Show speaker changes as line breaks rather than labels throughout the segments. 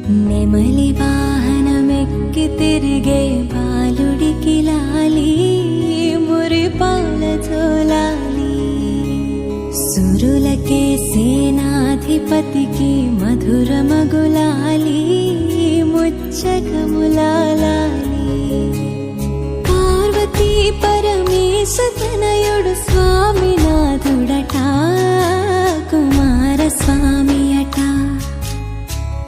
నెమలి వాహనమెక్కి తిరిగే బాలుడికి లాలి మురిపాల జోలాలి. సురులకే సేనాధిపతికి మధురమగులాలి ముచ్చకములాలి. పార్వతీ పరమేశ తనయుడు స్వామినాథుడట కుమారస్వామి అట.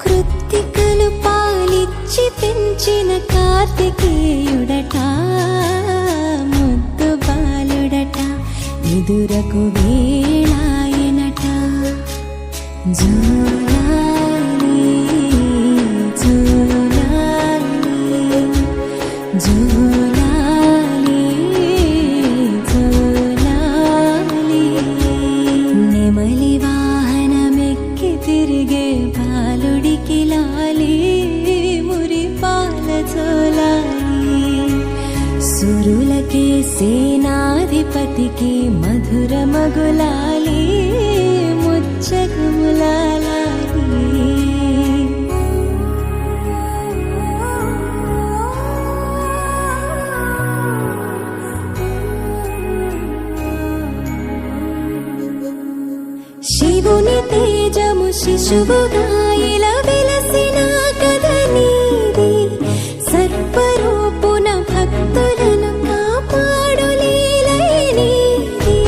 కృత్తికలు పాలిచ్చి పెంచిన కార్తికేయుడట ముద్దు బాలుడట ఎదురకు వేళాయనట. జోలాలి జోలాలి జోలాలి జోలాలి. నెమలి వాహనమెక్కి తిరిగే బాలుడికి లాలి మురిపాల జోలాలి. సురులకే సేనాధిపతికి మధురమగులాలి ముచ్చకములాలి. శివుని తేజము శిశువుగా ఇలా వెలసిన కథ నీది. సర్వరూపున భక్తులను కాపాడు లీలై నీది.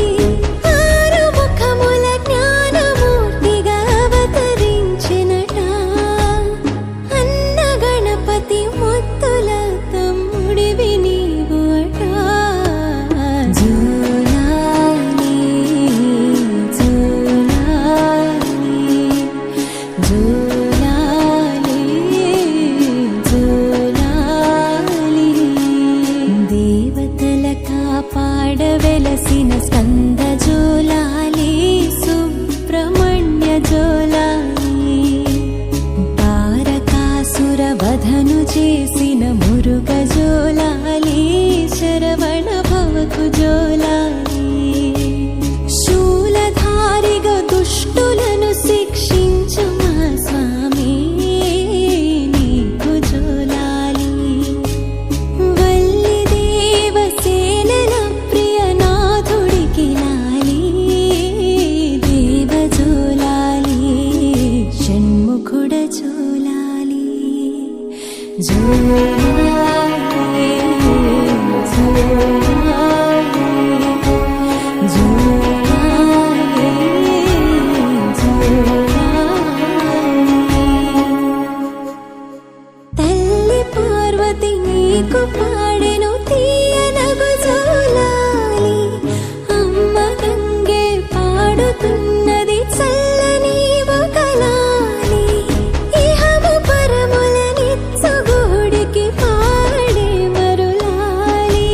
ఆరు ముఖముల జ్ఞానమూర్తిగా అవతరించినట అన్న గణపతి ముత్తుల తమ్ముడివి నీవు అట. జోలాలి జోలాలి జోలాలి. దేవతల కాపాడ వెలసిన స్కంద జోలాలి సుబ్రహ్మణ్య జోలాలి. తారకాసుర వధను చేసిన మురుగ జోలాలి శరవణ భవకు జోలాలి. శూలధారిగా దుష్టులను శిక్షించు మా స్వామి నీకు జోలాలి. వల్లి దేవసేనల ప్రియనాథుడికి లాలి దేవ జోలాలి షణ్ముఖుడ జోలాలి. జోలాలి జోలాలి జోలాలి జోలాలి. తల్లి పార్వతి నీకు పాడెను తీయనగు జోలాలి. అమ్మ గంగే పాడుతున్నది చల్లని ఒకలాలి. ఇహము పరముల నిత్సగుడికి పాడే మరులాలి.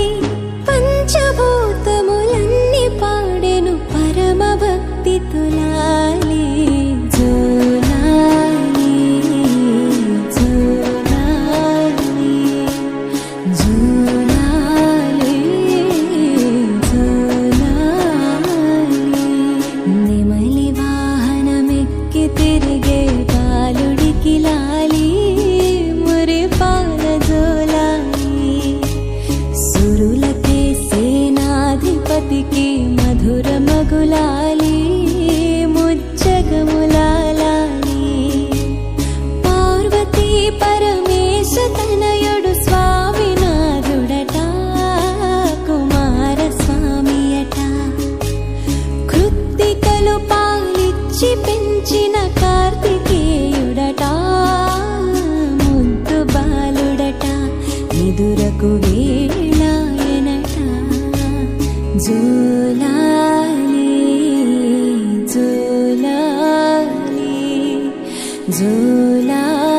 పంచభూతములన్నీ పాడెను పరమ భక్తి తులాలి. జోలాలి జోలాలి జోలాలి జోలాలి. నెమలి వాహనమెక్కి తిరిగే బాలుడికి లాలి మురిపాల జోలాలి. సురులకే సేనాధిపతికి మధురమగులాలి ముచ్చగములాలి. పార్వతీ పరమేశ తనయుడు స్వామినాథుడట కుమారస్వామి అట. కృత్తికలు పాలిచ్చి పెంచిన కార్తికేయుడట ముద్దు బాలుడట ఎదురకు వేళాయనట. జోలాలి జోలాలి జోలాలి.